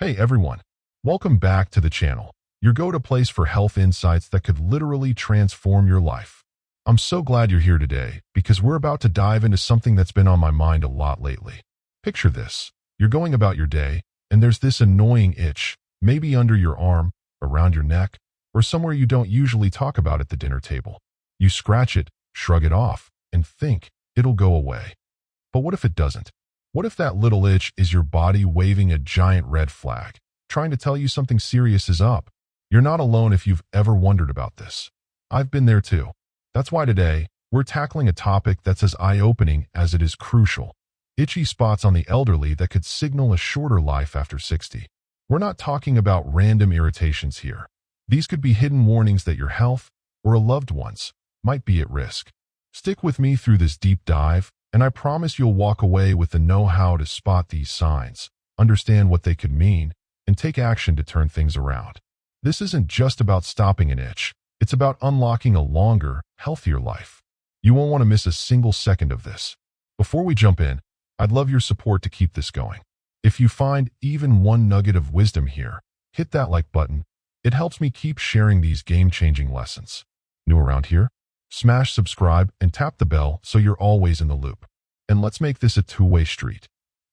Hey everyone, welcome back to the channel, your go-to place for health insights that could literally transform your life. I'm so glad you're here today because we're about to dive into something that's been on my mind a lot lately. Picture this, you're going about your day and there's this annoying itch, maybe under your arm, around your neck, or somewhere you don't usually talk about at the dinner table. You scratch it, shrug it off, and think it'll go away. But what if it doesn't? What if that little itch is your body waving a giant red flag, trying to tell you something serious is up? You're not alone if you've ever wondered about this. I've been there too. That's why today, we're tackling a topic that's as eye-opening as it is crucial. Itchy spots on the elderly that could signal a shorter life after 60. We're not talking about random irritations here. These could be hidden warnings that your health, or a loved one's, might be at risk. Stick with me through this deep dive, and I promise you'll walk away with the know-how to spot these signs, understand what they could mean, and take action to turn things around. This isn't just about stopping an itch. It's about unlocking a longer, healthier life. You won't want to miss a single second of this. Before we jump in, I'd love your support to keep this going. If you find even one nugget of wisdom here, hit that like button. It helps me keep sharing these game-changing lessons. New around here? Smash subscribe and tap the bell so you're always in the loop. And let's make this a two-way street.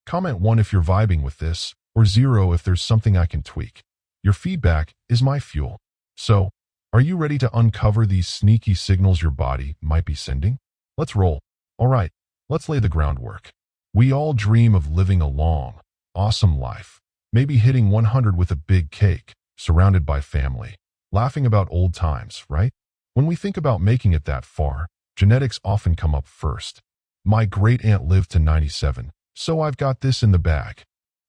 Comment 1 if you're vibing with this, or 0 if there's something I can tweak. Your feedback is my fuel. So, are you ready to uncover these sneaky signals your body might be sending? Let's roll. All right, let's lay the groundwork. We all dream of living a long, awesome life. Maybe hitting 100 with a big cake, surrounded by family, laughing about old times, right? When we think about making it that far, genetics often come up first. My great-aunt lived to 97, so I've got this in the bag.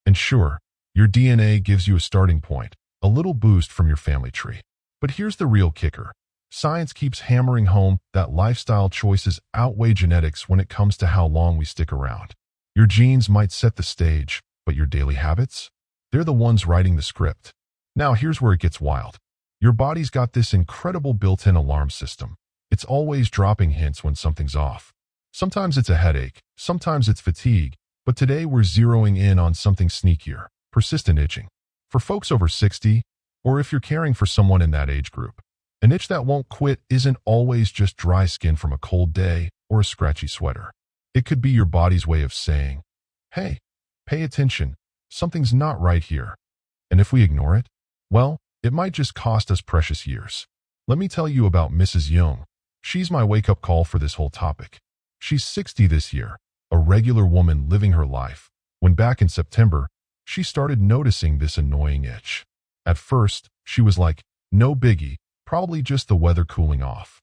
And sure, your DNA gives you a starting point, a little boost from your family tree. But here's the real kicker. Science keeps hammering home that lifestyle choices outweigh genetics when it comes to how long we stick around. Your genes might set the stage, but your daily habits? They're the ones writing the script. Now here's where it gets wild. Your body's got this incredible built-in alarm system. It's always dropping hints when something's off. Sometimes it's a headache, sometimes it's fatigue, but today we're zeroing in on something sneakier, persistent itching. For folks over 60, or if you're caring for someone in that age group, an itch that won't quit isn't always just dry skin from a cold day or a scratchy sweater. It could be your body's way of saying, hey, pay attention, something's not right here. And if we ignore it, well, it might just cost us precious years. Let me tell you about Mrs. Young. She's my wake-up call for this whole topic. She's 60 this year, a regular woman living her life, when back in September, she started noticing this annoying itch. At first, she was like, no biggie, probably just the weather cooling off.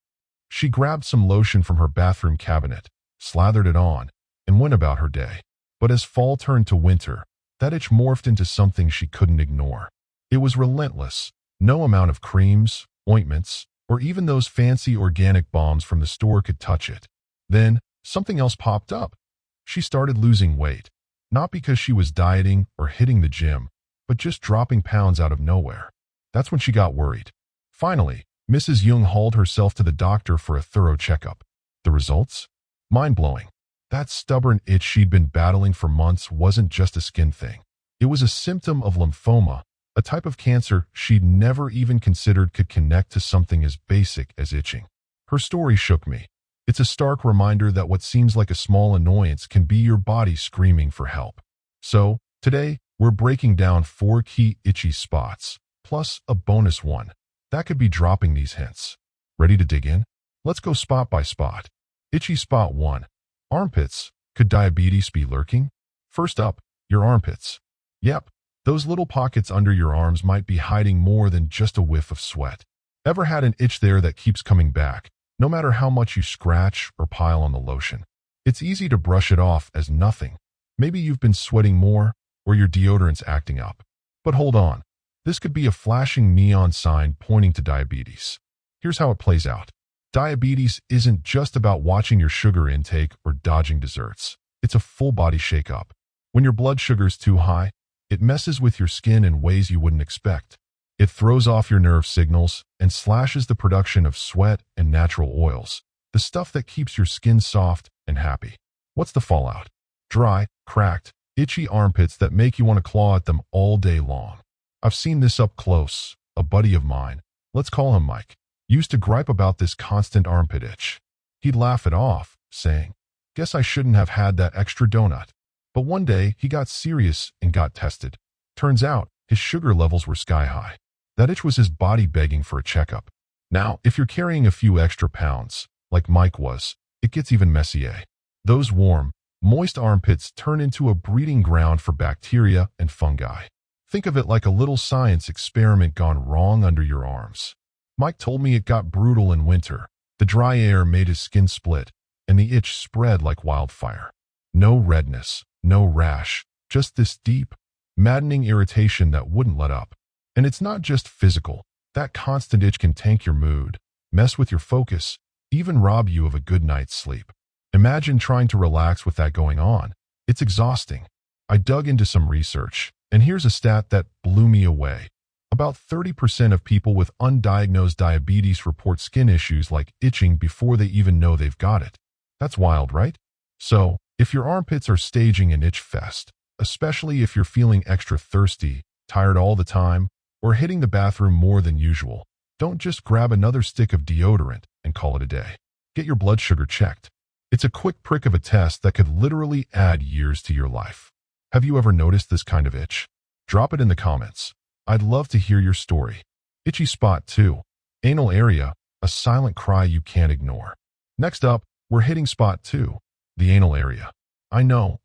She grabbed some lotion from her bathroom cabinet, slathered it on, and went about her day. But as fall turned to winter, that itch morphed into something she couldn't ignore. It was relentless. No amount of creams, ointments, or even those fancy organic balms from the store could touch it. Then, something else popped up. She started losing weight, not because she was dieting or hitting the gym, but just dropping pounds out of nowhere. That's when she got worried. Finally, Mrs. Young hauled herself to the doctor for a thorough checkup. The results? Mind-blowing. That stubborn itch she'd been battling for months wasn't just a skin thing. It was a symptom of lymphoma, a type of cancer she'd never even considered could connect to something as basic as itching. Her story shook me. It's a stark reminder that what seems like a small annoyance can be your body screaming for help. So, today, we're breaking down 4 key itchy spots, plus a bonus one. That could be dropping these hints. Ready to dig in? Let's go spot by spot. Itchy spot 1. Armpits. Could diabetes be lurking? First up, your armpits. Yep. Those little pockets under your arms might be hiding more than just a whiff of sweat. Ever had an itch there that keeps coming back, no matter how much you scratch or pile on the lotion? It's easy to brush it off as nothing. Maybe you've been sweating more, or your deodorant's acting up. But hold on. This could be a flashing neon sign pointing to diabetes. Here's how it plays out. Diabetes isn't just about watching your sugar intake or dodging desserts. It's a full-body shake-up. When your blood sugar's too high, it messes with your skin in ways you wouldn't expect. It throws off your nerve signals and slashes the production of sweat and natural oils, the stuff that keeps your skin soft and happy. What's the fallout? Dry, cracked, itchy armpits that make you want to claw at them all day long. I've seen this up close. A buddy of mine, let's call him Mike, used to gripe about this constant armpit itch. He'd laugh it off, saying, "Guess I shouldn't have had that extra donut." But one day, he got serious and got tested. Turns out, his sugar levels were sky high. That itch was his body begging for a checkup. Now, if you're carrying a few extra pounds, like Mike was, it gets even messier. Those warm, moist armpits turn into a breeding ground for bacteria and fungi. Think of it like a little science experiment gone wrong under your arms. Mike told me it got brutal in winter. The dry air made his skin split, and the itch spread like wildfire. No redness, no rash, just this deep, maddening irritation that wouldn't let up. And it's not just physical. That constant itch can tank your mood, mess with your focus, even rob you of a good night's sleep. Imagine trying to relax with that going on. It's exhausting. I dug into some research, and here's a stat that blew me away. About 30% of people with undiagnosed diabetes report skin issues like itching before they even know they've got it. That's wild, right? So, if your armpits are staging an itch fest, especially if you're feeling extra thirsty, tired all the time, or hitting the bathroom more than usual, don't just grab another stick of deodorant and call it a day. Get your blood sugar checked. It's a quick prick of a test that could literally add years to your life. Have you ever noticed this kind of itch? Drop it in the comments. I'd love to hear your story. Itchy spot 2. Anal area, a silent cry you can't ignore. Next up, we're hitting spot 2, the anal area. I know,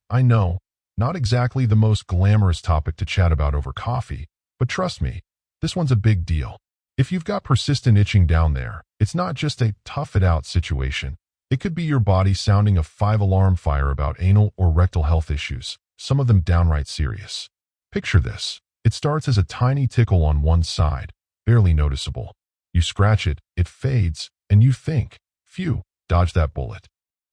not exactly the most glamorous topic to chat about over coffee, but trust me, this one's a big deal. If you've got persistent itching down there, it's not just a tough it out situation. It could be your body sounding a 5-alarm fire about anal or rectal health issues, some of them downright serious. Picture this. It starts as a tiny tickle on one side, barely noticeable. You scratch it, it fades, and you think, phew, dodge that bullet.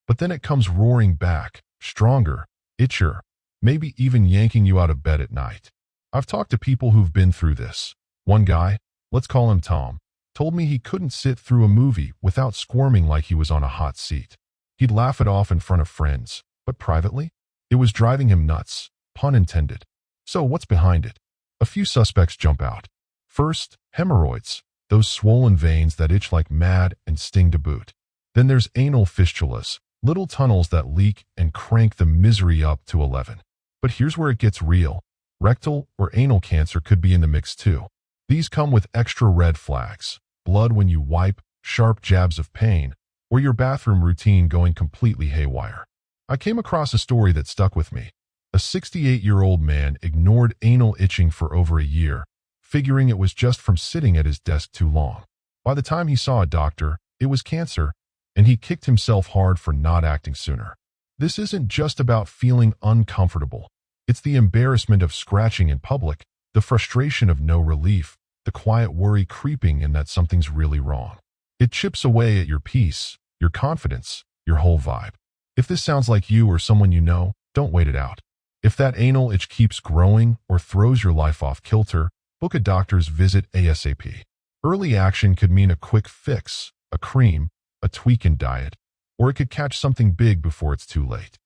But then it comes roaring back, stronger, itchier, maybe even yanking you out of bed at night. I've talked to people who've been through this. One guy, let's call him Tom, told me he couldn't sit through a movie without squirming like he was on a hot seat. He'd laugh it off in front of friends, but privately, it was driving him nuts, pun intended. So what's behind it? A few suspects jump out. First, hemorrhoids, those swollen veins that itch like mad and sting to boot. Then there's anal fistulas, little tunnels that leak and crank the misery up to 11. But here's where it gets real. Rectal or anal cancer could be in the mix too. These come with extra red flags, blood when you wipe, sharp jabs of pain, or your bathroom routine going completely haywire. I came across a story that stuck with me. A 68-year-old man ignored anal itching for over a year, figuring it was just from sitting at his desk too long. By the time he saw a doctor, it was cancer, and he kicked himself hard for not acting sooner. This isn't just about feeling uncomfortable. It's the embarrassment of scratching in public, the frustration of no relief, the quiet worry creeping in that something's really wrong. It chips away at your peace, your confidence, your whole vibe. If this sounds like you or someone you know, don't wait it out. If that anal itch keeps growing or throws your life off kilter, book a doctor's visit ASAP. Early action could mean a quick fix, a cream, a tweak in diet, or it could catch something big before it's too late.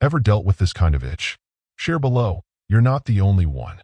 Ever dealt with this kind of itch? Share below. You're not the only one.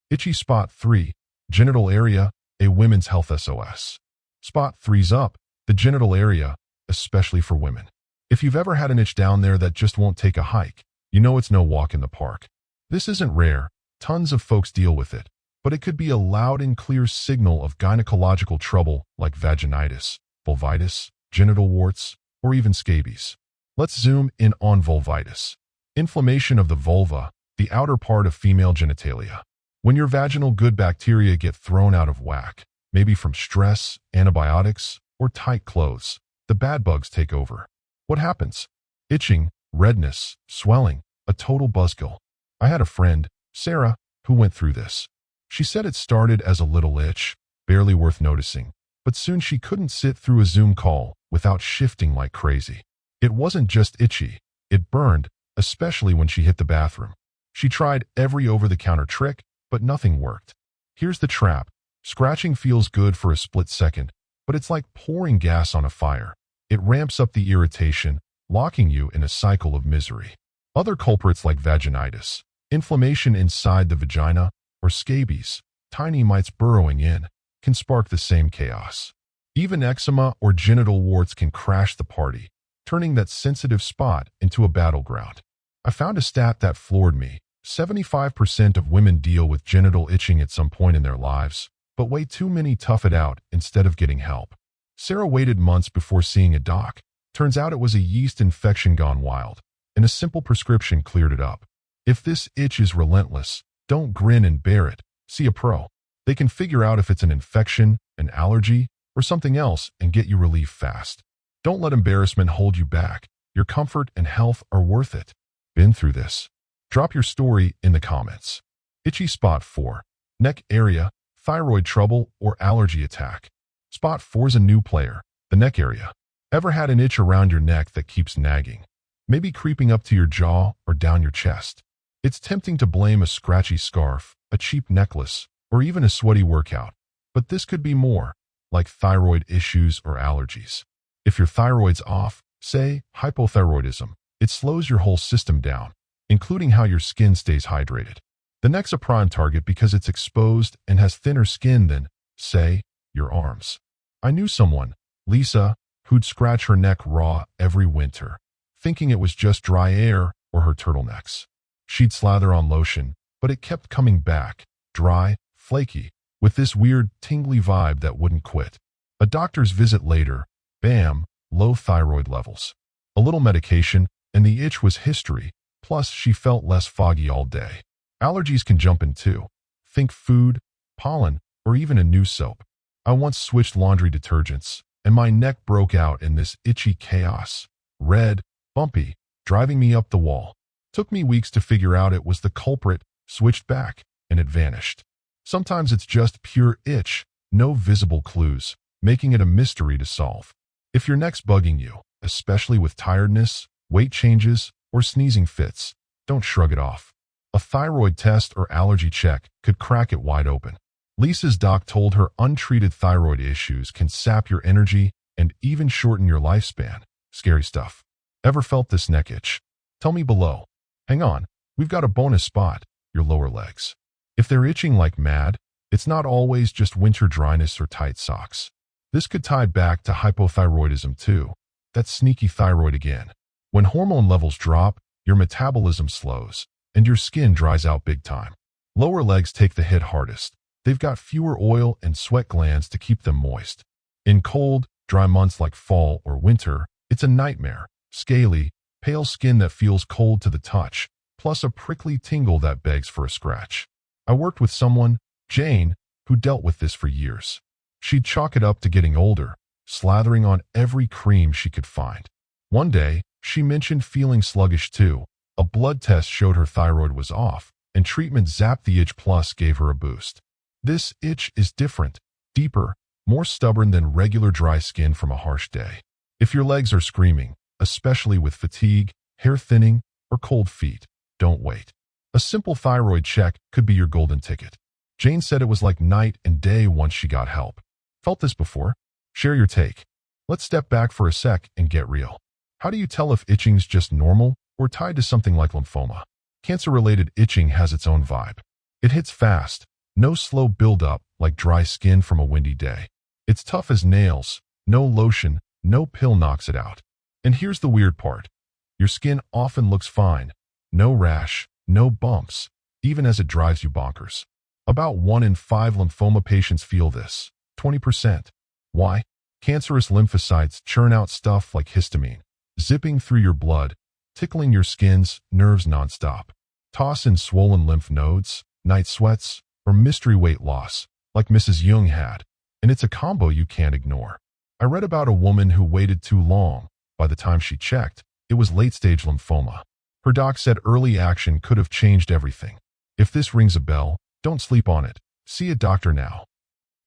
Itchy spot 3, genital area, a women's health SOS. Spot 3's up, the genital area, especially for women. If you've ever had an itch down there that just won't take a hike, you know it's no walk in the park. This isn't rare. Tons of folks deal with it, but it could be a loud and clear signal of gynecological trouble like vaginitis, vulvitis, genital warts, or even scabies. Let's zoom in on vulvitis. Inflammation of the vulva, the outer part of female genitalia. When your vaginal good bacteria get thrown out of whack, maybe from stress, antibiotics, or tight clothes, the bad bugs take over. What happens? Itching, redness, swelling, a total buzzkill. I had a friend, Sarah, who went through this. She said it started as a little itch, barely worth noticing, but soon she couldn't sit through a Zoom call without shifting like crazy. It wasn't just itchy, it burned, especially when she hit the bathroom. She tried every over-the-counter trick, but nothing worked. Here's the trap. Scratching feels good for a split second, but it's like pouring gas on a fire. It ramps up the irritation, locking you in a cycle of misery. Other culprits like vaginitis, Inflammation inside the vagina, or scabies, tiny mites burrowing in, can spark the same chaos. Even eczema or genital warts can crash the party, turning that sensitive spot into a battleground. I found a stat that floored me. 75% of women deal with genital itching at some point in their lives, but way too many tough it out instead of getting help. Sarah waited months before seeing a doc. Turns out it was a yeast infection gone wild, and a simple prescription cleared it up. If this itch is relentless, don't grin and bear it. See a pro. They can figure out if it's an infection, an allergy, or something else and get you relief fast. Don't let embarrassment hold you back. Your comfort and health are worth it. Been through this? Drop your story in the comments. Itchy spot 4. Neck area, thyroid trouble, or allergy attack. Spot 4 is a new player. The neck area. Ever had an itch around your neck that keeps nagging? Maybe creeping up to your jaw or down your chest. It's tempting to blame a scratchy scarf, a cheap necklace, or even a sweaty workout. But this could be more, like thyroid issues or allergies. If your thyroid's off, say hypothyroidism, it slows your whole system down, including how your skin stays hydrated. The neck's a prime target because it's exposed and has thinner skin than, say, your arms. I knew someone, Lisa, who'd scratch her neck raw every winter, thinking it was just dry air or her turtlenecks. She'd slather on lotion, but it kept coming back, dry, flaky, with this weird, tingly vibe that wouldn't quit. A doctor's visit later, bam, low thyroid levels. A little medication, and the itch was history, plus she felt less foggy all day. Allergies can jump in too. Think food, pollen, or even a new soap. I once switched laundry detergents, and my neck broke out in this itchy chaos. Red, bumpy, driving me up the wall. Took me weeks to figure out it was the culprit, switched back, and it vanished. Sometimes it's just pure itch, no visible clues, making it a mystery to solve. If your neck's bugging you, especially with tiredness, weight changes, or sneezing fits, don't shrug it off. A thyroid test or allergy check could crack it wide open. Lisa's doc told her untreated thyroid issues can sap your energy and even shorten your lifespan. Scary stuff. Ever felt this neck itch? Tell me below. Hang on, we've got a bonus spot, your lower legs. If they're itching like mad, it's not always just winter dryness or tight socks. This could tie back to hypothyroidism too. That's sneaky thyroid again. When hormone levels drop, your metabolism slows, and your skin dries out big time. Lower legs take the hit hardest. They've got fewer oil and sweat glands to keep them moist. In cold, dry months like fall or winter, it's a nightmare. Scaly, pale skin that feels cold to the touch, plus a prickly tingle that begs for a scratch. I worked with someone, Jane, who dealt with this for years. She'd chalk it up to getting older, slathering on every cream she could find. One day, she mentioned feeling sluggish too. A blood test showed her thyroid was off, and treatment zapped the itch plus gave her a boost. This itch is different, deeper, more stubborn than regular dry skin from a harsh day. If your legs are screaming, especially with fatigue, hair thinning, or cold feet, don't wait. A simple thyroid check could be your golden ticket. Jane said it was like night and day once she got help. Felt this before? Share your take. Let's step back for a sec and get real. How do you tell if itching's just normal or tied to something like lymphoma? Cancer-related itching has its own vibe. It hits fast, no slow build-up like dry skin from a windy day. It's tough as nails, no lotion, no pill knocks it out. And here's the weird part. Your skin often looks fine. No rash, no bumps, even as it drives you bonkers. About 1 in 5 lymphoma patients feel this, 20%. Why? Cancerous lymphocytes churn out stuff like histamine, zipping through your blood, tickling your skin's nerves nonstop. Toss in swollen lymph nodes, night sweats, or mystery weight loss, like Mrs. Young had, and it's a combo you can't ignore. I read about a woman who waited too long. By the time she checked, it was late-stage lymphoma. Her doc said early action could have changed everything. If this rings a bell, don't sleep on it. See a doctor now.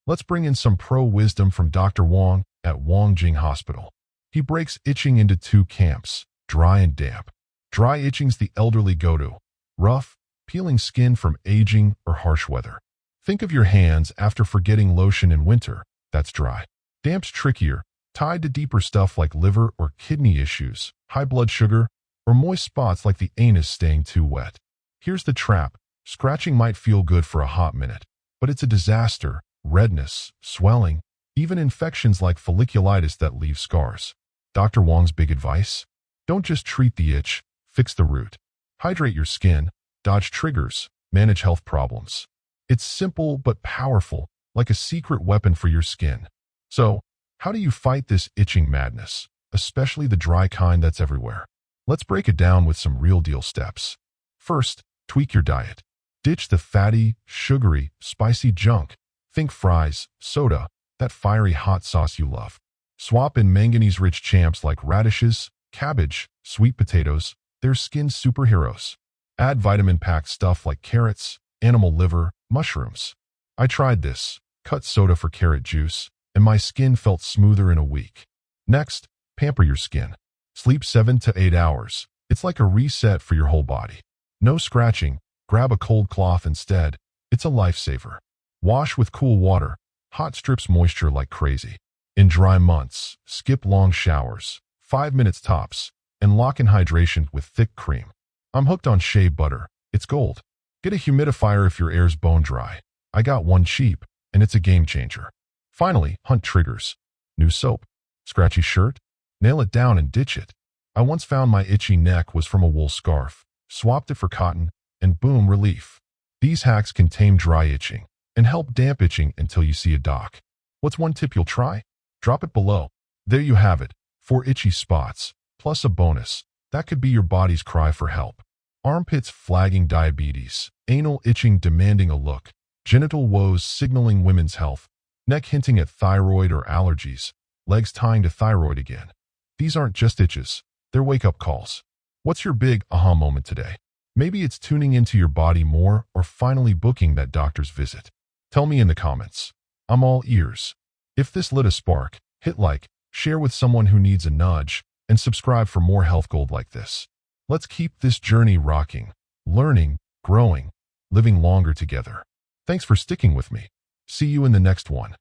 Let's bring in some pro wisdom from Dr. Wang at Wang Jing Hospital. He breaks itching into 2 camps, dry and damp. Dry itching's the elderly go-to. Rough, peeling skin from aging or harsh weather. Think of your hands after forgetting lotion in winter. That's dry. Damp's trickier, tied to deeper stuff like liver or kidney issues, high blood sugar, or moist spots like the anus staying too wet. Here's the trap. Scratching might feel good for a hot minute, but it's a disaster. Redness, swelling, even infections like folliculitis that leave scars. Dr. Wong's big advice? Don't just treat the itch, fix the root. Hydrate your skin, dodge triggers, manage health problems. It's simple but powerful, like a secret weapon for your skin. So, how do you fight this itching madness, especially the dry kind that's everywhere? Let's break it down with some real-deal steps. First, tweak your diet. Ditch the fatty, sugary, spicy junk. Think fries, soda, that fiery hot sauce you love. Swap in manganese-rich champs like radishes, cabbage, sweet potatoes. They're skin superheroes. Add vitamin-packed stuff like carrots, animal liver, mushrooms. I tried this, cut soda for carrot juice, and my skin felt smoother in a week. Next, pamper your skin. Sleep 7 to 8 hours. It's like a reset for your whole body. No scratching. Grab a cold cloth instead. It's a lifesaver. Wash with cool water. Hot strips moisture like crazy. In dry months, skip long showers, 5 minutes tops, and lock in hydration with thick cream. I'm hooked on shea butter. It's gold. Get a humidifier if your air's bone dry. I got one cheap, and it's a game changer. Finally, hunt triggers. New soap. Scratchy shirt? Nail it down and ditch it. I once found my itchy neck was from a wool scarf. Swapped it for cotton, and boom, relief. These hacks can tame dry itching and help damp itching until you see a doc. What's one tip you'll try? Drop it below. There you have it. 4 itchy spots, plus a bonus. That could be your body's cry for help. Armpits flagging diabetes, anal itching demanding a look, genital woes signaling women's health, neck hinting at thyroid or allergies, legs tying to thyroid again. These aren't just itches, they're wake-up calls. What's your big aha moment today? Maybe it's tuning into your body more or finally booking that doctor's visit. Tell me in the comments. I'm all ears. If this lit a spark, hit like, share with someone who needs a nudge, and subscribe for more health gold like this. Let's keep this journey rocking, learning, growing, living longer together. Thanks for sticking with me. See you in the next one.